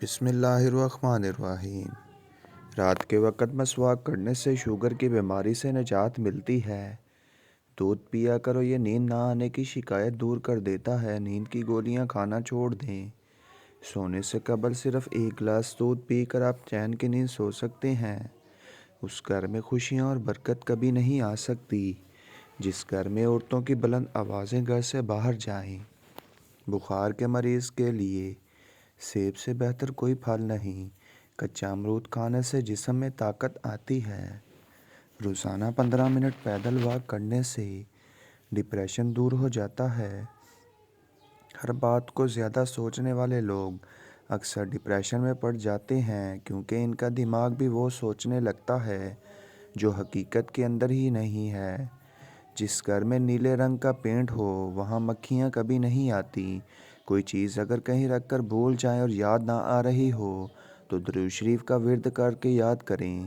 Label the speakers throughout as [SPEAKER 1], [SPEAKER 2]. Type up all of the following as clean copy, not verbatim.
[SPEAKER 1] بسم اللہ الرحمن الرحیم۔ رات کے وقت مسواک کرنے سے شوگر کی بیماری سے نجات ملتی ہے۔ دودھ پیا کرو، یہ نیند نہ آنے کی شکایت دور کر دیتا ہے۔ نیند کی گولیاں کھانا چھوڑ دیں۔ سونے سے قبل صرف ایک گلاس دودھ پی کر آپ چین کی نیند سو سکتے ہیں۔ اس گھر میں خوشیاں اور برکت کبھی نہیں آ سکتی جس گھر میں عورتوں کی بلند آوازیں گھر سے باہر جائیں۔ بخار کے مریض کے لیے سیب سے بہتر کوئی پھل نہیں۔ کچا امرود کھانے سے جسم میں طاقت آتی ہے۔ روزانہ 15 منٹ پیدل واک کرنے سے ڈپریشن دور ہو جاتا ہے۔ ہر بات کو زیادہ سوچنے والے لوگ اکثر ڈپریشن میں پڑ جاتے ہیں کیونکہ ان کا دماغ بھی وہ سوچنے لگتا ہے جو حقیقت کے اندر ہی نہیں ہے۔ جس گھر میں نیلے رنگ کا پینٹ ہو وہاں مکھیاں کبھی نہیں آتی۔ کوئی چیز اگر کہیں رکھ کر بھول جائیں اور یاد نہ آ رہی ہو تو درود شریف کا ورد کر کے یاد کریں۔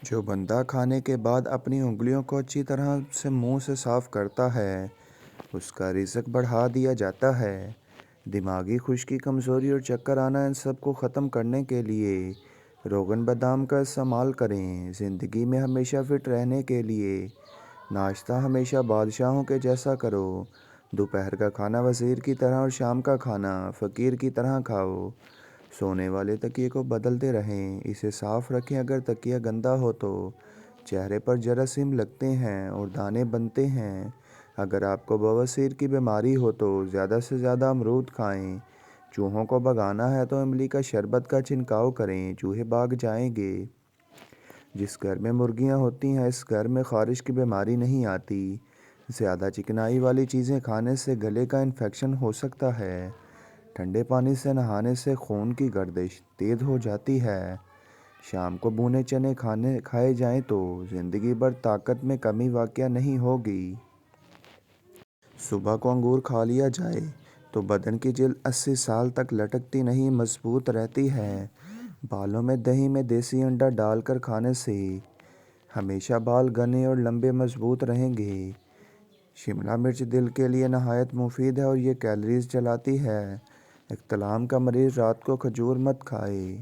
[SPEAKER 1] جو بندہ کھانے کے بعد اپنی انگلیوں کو اچھی طرح سے منہ سے صاف کرتا ہے اس کا رزق بڑھا دیا جاتا ہے۔ دماغی خشکی، کمزوری اور چکر آنا، ان سب کو ختم کرنے کے لیے روغن بادام کا استعمال کریں۔ زندگی میں ہمیشہ فٹ رہنے کے لیے ناشتہ ہمیشہ بادشاہوں کے جیسا کرو۔ دوپہر کا کھانا وزیر کی طرح اور شام کا کھانا فقیر کی طرح کھاؤ۔ سونے والے تکیے کو بدلتے رہیں، اسے صاف رکھیں۔ اگر تکیہ گندا ہو تو چہرے پر جراثیم لگتے ہیں اور دانے بنتے ہیں۔ اگر آپ کو بواسیر کی بیماری ہو تو زیادہ سے زیادہ امرود کھائیں۔ چوہوں کو بھگانا ہے تو املی کا شربت کا چھڑکاؤ کریں، چوہے بھاگ جائیں گے۔ جس گھر میں مرغیاں ہوتی ہیں اس گھر میں خارش کی بیماری نہیں آتی۔ زیادہ چکنائی والی چیزیں کھانے سے گلے کا انفیکشن ہو سکتا ہے۔ ٹھنڈے پانی سے نہانے سے خون کی گردش تیز ہو جاتی ہے۔ شام کو بھونے چنے کھائے جائیں تو زندگی بھر طاقت میں کمی واقع نہیں ہوگی۔ صبح کو انگور کھا لیا جائے تو بدن کی جلد 80 سال تک لٹکتی نہیں، مضبوط رہتی ہے۔ بالوں میں دہی میں دیسی انڈا ڈال کر کھانے سے ہمیشہ بال گھنے اور لمبے مضبوط رہیں گے۔ شملہ مرچ دل کے لیے نہایت مفید ہے اور یہ کیلوریز جلاتی ہے۔ احتلام کا مریض رات کو کھجور مت کھائے۔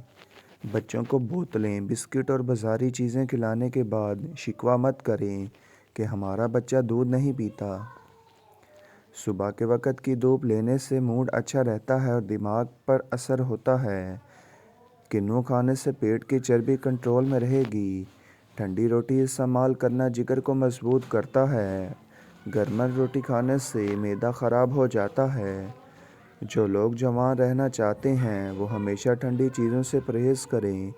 [SPEAKER 1] بچوں کو بوتلیں، بسکٹ اور بازاری چیزیں کھلانے کے بعد شکوہ مت کریں کہ ہمارا بچہ دودھ نہیں پیتا۔ صبح کے وقت کی دھوپ لینے سے موڈ اچھا رہتا ہے اور دماغ پر اثر ہوتا ہے۔ کنو کھانے سے پیٹ کی چربی کنٹرول میں رہے گی۔ ٹھنڈی روٹی استعمال کرنا جگر کو مضبوط کرتا ہے۔ گرم روٹی کھانے سے معدہ خراب ہو جاتا ہے۔ جو لوگ جوان رہنا چاہتے ہیں وہ ہمیشہ ٹھنڈی چیزوں سے پرہیز کریں۔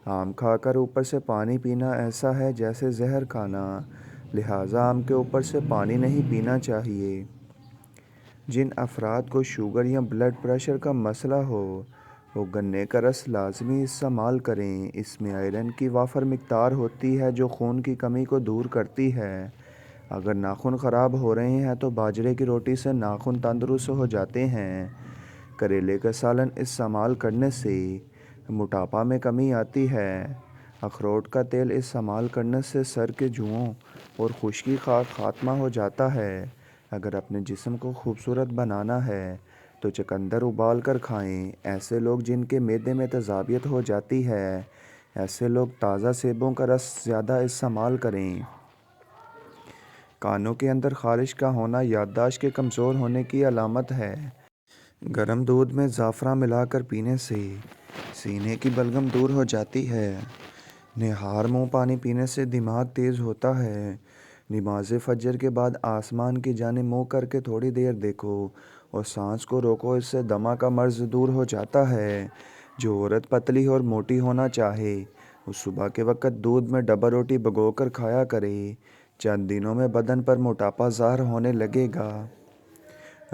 [SPEAKER 1] آم کھا کر اوپر سے پانی پینا ایسا ہے جیسے زہر کھانا، لہٰذا آم کے اوپر سے پانی نہیں پینا چاہیے۔ جن افراد کو شوگر یا بلڈ پریشر کا مسئلہ ہو وہ گنے کا رس لازمی استعمال کریں۔ اس میں آئرن کی وافر مقدار ہوتی ہے جو خون کی کمی کو دور کرتی ہے۔ اگر ناخن خراب ہو رہے ہیں تو باجرے کی روٹی سے ناخن تندرست ہو جاتے ہیں۔ کریلے کا سالن استعمال کرنے سے موٹاپا میں کمی آتی ہے۔ اخروٹ کا تیل استعمال کرنے سے سر کے جوؤں اور خشکی کا خاتمہ ہو جاتا ہے۔ اگر اپنے جسم کو خوبصورت بنانا ہے تو چقندر ابال کر کھائیں۔ ایسے لوگ جن کے معدے میں تیزابیت ہو جاتی ہے، ایسے لوگ تازہ سیبوں کا رس زیادہ استعمال کریں۔ کانوں کے اندر خارش کا ہونا یادداشت کے کمزور ہونے کی علامت ہے۔ گرم دودھ میں زعفران ملا کر پینے سے سینے کی بلغم دور ہو جاتی ہے۔ نہار منہ پانی پینے سے دماغ تیز ہوتا ہے۔ نماز فجر کے بعد آسمان کی جانب منہ کر کے تھوڑی دیر دیکھو اور سانس کو روکو، اس سے دمہ کا مرض دور ہو جاتا ہے۔ جو عورت پتلی اور موٹی ہونا چاہے وہ صبح کے وقت دودھ میں ڈبل روٹی بھگو کر کھایا کرے۔ چند دنوں میں بدن پر موٹاپا ظاہر ہونے لگے گا۔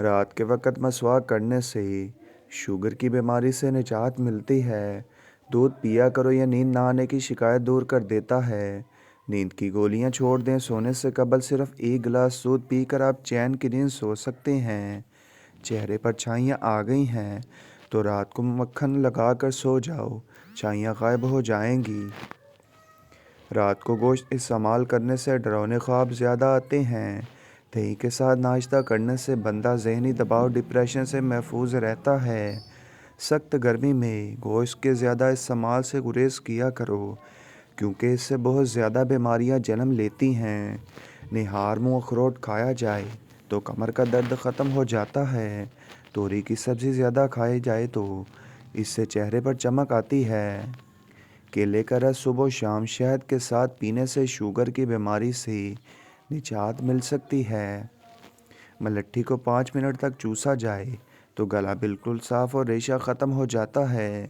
[SPEAKER 1] رات کے وقت مسواک کرنے سے شوگر کی بیماری سے نجات ملتی ہے۔ دودھ پیا کرو، یہ نیند نہ آنے کی شکایت دور کر دیتا ہے۔ نیند کی گولیاں چھوڑ دیں۔ سونے سے قبل صرف ایک گلاس دودھ پی کر آپ چین کی نیند سو سکتے ہیں۔ چہرے پر چھائیاں آ گئی ہیں تو رات کو مکھن لگا کر سو جاؤ، چھائیاں غائب ہو جائیں گی۔ رات کو گوشت استعمال کرنے سے ڈراؤنے خواب زیادہ آتے ہیں۔ دہی کے ساتھ ناشتہ کرنے سے بندہ ذہنی دباؤ، ڈپریشن سے محفوظ رہتا ہے۔ سخت گرمی میں گوشت کے زیادہ استعمال سے گریز کیا کرو، کیونکہ اس سے بہت زیادہ بیماریاں جنم لیتی ہیں۔ نہار منہ اخروٹ کھایا جائے تو کمر کا درد ختم ہو جاتا ہے۔ توری کی سبزی زیادہ کھائی جائے تو اس سے چہرے پر چمک آتی ہے۔ کیلے کا رس صبح و شام شہد کے ساتھ پینے سے شوگر کی بیماری سے نجات مل سکتی ہے۔ ملٹھی کو 5 منٹ تک چوسا جائے تو گلا بالکل صاف اور ریشہ ختم ہو جاتا ہے۔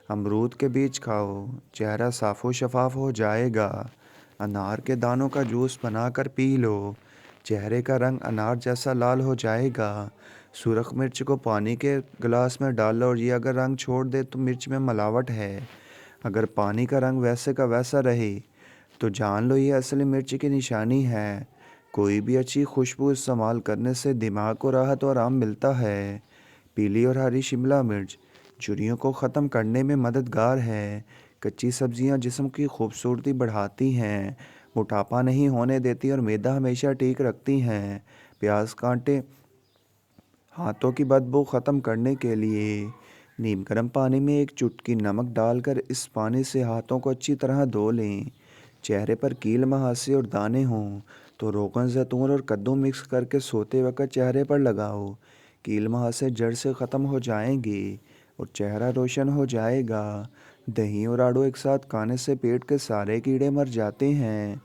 [SPEAKER 1] امرود کے بیج کھاؤ، چہرہ صاف و شفاف ہو جائے گا۔ انار کے دانوں کا جوس بنا کر پی لو، چہرے کا رنگ انار جیسا لال ہو جائے گا۔ سرخ مرچ کو پانی کے گلاس میں ڈال لو اور یہ اگر رنگ چھوڑ دے تو مرچ میں ملاوٹ ہے۔ اگر پانی کا رنگ ویسے کا ویسا رہے تو جان لو یہ اصلی مرچ کی نشانی ہے۔ کوئی بھی اچھی خوشبو استعمال کرنے سے دماغ کو راحت اور آرام ملتا ہے۔ پیلی اور ہری شملہ مرچ جھریوں کو ختم کرنے میں مددگار ہے۔ کچی سبزیاں جسم کی خوبصورتی بڑھاتی ہیں، موٹاپا نہیں ہونے دیتی اور معدہ ہمیشہ ٹھیک رکھتی ہیں۔ پیاز کانٹے ہاتھوں کی بدبو ختم کرنے کے لیے نیم گرم پانی میں ایک چٹکی نمک ڈال کر اس پانی سے ہاتھوں کو اچھی طرح دھو لیں۔ چہرے پر کیل مہاسے اور دانے ہوں تو روغن زیتون اور کدو مکس کر کے سوتے وقت چہرے پر لگاؤ۔ کیل مہاسے جڑ سے ختم ہو جائیں گے اور چہرہ روشن ہو جائے گا۔ دہی اور آڑو ایک ساتھ کھانے سے پیٹ کے سارے کیڑے مر جاتے ہیں۔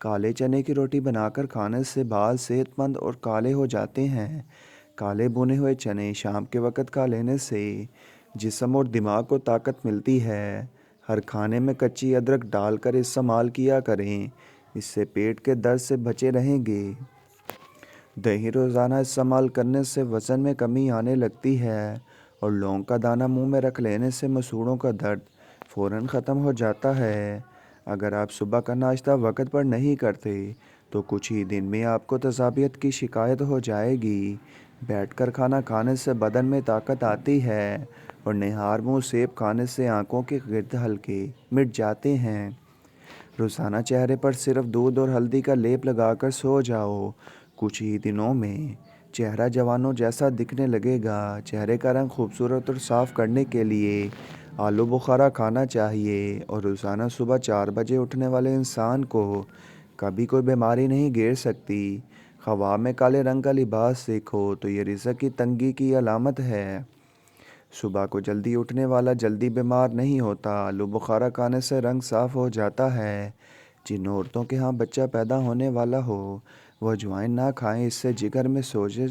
[SPEAKER 1] کالے چنے کی روٹی بنا کر کھانے سے بال صحت مند اور کالے ہو جاتے ہیں۔ کالے بھنے ہوئے چنے شام کے وقت کھا لینے سے جسم اور دماغ کو طاقت ملتی ہے۔ ہر کھانے میں کچی ادرک ڈال کر استعمال کیا کریں، اس سے پیٹ کے درد سے بچے رہیں گے۔ دہی روزانہ استعمال کرنے سے وزن میں کمی آنے لگتی ہے اور لونگ کا دانہ منہ میں رکھ لینے سے مسوڑھوں کا درد فوراً ختم ہو جاتا ہے۔ اگر آپ صبح کا ناشتہ وقت پر نہیں کرتے تو کچھ ہی دن میں آپ کو تذابیت کی شکایت ہو جائے گی۔ بیٹھ کر کھانا کھانے سے بدن میں طاقت آتی ہے اور نہار منہ سیب کھانے سے آنکھوں کے گرد ہلکے مٹ جاتے ہیں۔ روزانہ چہرے پر صرف دودھ اور ہلدی کا لیپ لگا کر سو جاؤ، کچھ ہی دنوں میں چہرہ جوانوں جیسا دکھنے لگے گا۔ چہرے کا رنگ خوبصورت اور صاف کرنے کے لیے آلو بخارا کھانا چاہیے اور روزانہ صبح 4 بجے اٹھنے والے انسان کو کبھی کوئی بیماری نہیں گھیر سکتی۔ خواب میں کالے رنگ کا لباس دیکھو تو یہ رزق کی تنگی کی علامت ہے۔ صبح کو جلدی اٹھنے والا جلدی بیمار نہیں ہوتا۔ آلو بخارا کھانے سے رنگ صاف ہو جاتا ہے۔ جن عورتوں کے ہاں بچہ پیدا ہونے والا ہو وہ اجوائن نہ کھائیں، اس سے جگر میں سوزش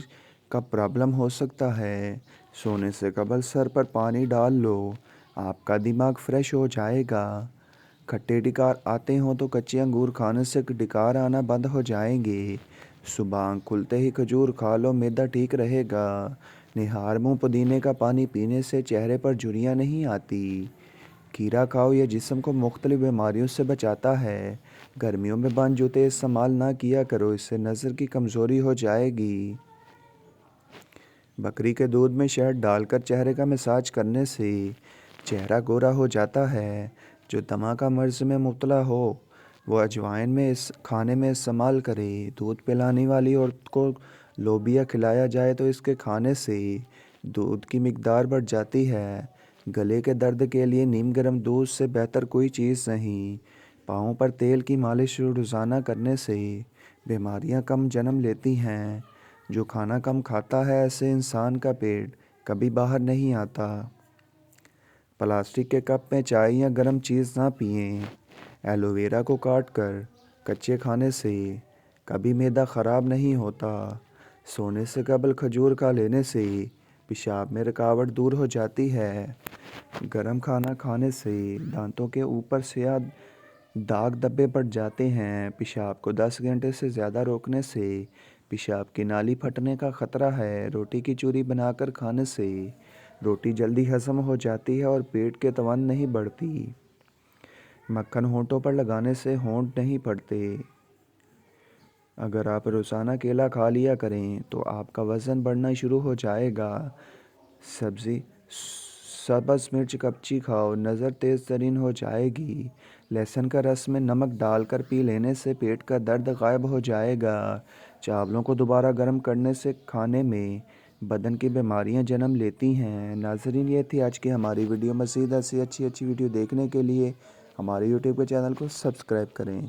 [SPEAKER 1] کا پرابلم ہو سکتا ہے۔ سونے سے قبل سر پر پانی ڈال لو، آپ کا دماغ فریش ہو جائے گا۔ کھٹے ڈکار آتے ہوں تو کچے انگور کھانے سے ڈکار آنا بند ہو جائیں گے۔ صبح آنکھ کھلتے ہی کھجور کھا لو، معدہ ٹھیک رہے گا۔ نہار منہ پودینے کا پانی پینے سے چہرے پر جھریاں نہیں آتی۔ کھیرا کھاؤ، یہ جسم کو مختلف بیماریوں سے بچاتا ہے۔ گرمیوں میں بند جوتے استعمال نہ کیا کرو، اس سے نظر کی کمزوری ہو جائے گی۔ بکری کے دودھ میں شہد ڈال کر چہرے کا مساج کرنے سے چہرہ گورا ہو جاتا ہے۔ جو دمہ کا مرض میں مبتلا ہو وہ اجوائن میں اس کھانے میں استعمال کرے۔ دودھ پلانے والی عورت کو لوبیا کھلایا جائے تو اس کے کھانے سے دودھ کی مقدار بڑھ جاتی ہے۔ گلے کے درد کے لیے نیم گرم دودھ سے بہتر کوئی چیز نہیں۔ پاؤں پر تیل کی مالش روزانہ کرنے سے بیماریاں کم جنم لیتی ہیں۔ جو کھانا کم کھاتا ہے ایسے انسان کا پیٹ کبھی باہر نہیں آتا۔ پلاسٹک کے کپ میں چائے یا گرم چیز نہ پئیں۔ ایلو ویرا کو کاٹ کر کچے کھانے سے کبھی معدہ خراب نہیں ہوتا۔ سونے سے قبل کھجور کھا لینے سے پیشاب میں رکاوٹ دور ہو جاتی ہے۔ گرم کھانا کھانے سے دانتوں کے اوپر سیاہ داغ دبے پڑ جاتے ہیں۔ پیشاب کو 10 گھنٹے سے زیادہ روکنے سے پیشاب کی نالی پھٹنے کا خطرہ ہے۔ روٹی کی چوری بنا کر کھانے سے روٹی جلدی ہضم ہو جاتی ہے اور پیٹ کے توان نہیں بڑھتی۔ مکھن ہونٹوں پر لگانے سے ہونٹ نہیں پھٹتے۔ اگر آپ روزانہ کیلا کھا لیا کریں تو آپ کا وزن بڑھنا شروع ہو جائے گا۔ سبز مرچ کچی کھاؤ، نظر تیز ترین ہو جائے گی۔ لہسن کا رس میں نمک ڈال کر پی لینے سے پیٹ کا درد غائب ہو جائے گا۔ چاولوں کو دوبارہ گرم کرنے سے کھانے میں بدن کی بیماریاں جنم لیتی ہیں۔ ناظرین، یہ تھی آج کی ہماری ویڈیو۔ مزید ایسی اچھی ویڈیو دیکھنے کے لیے ہمارے یوٹیوب کے چینل کو سبسکرائب کریں۔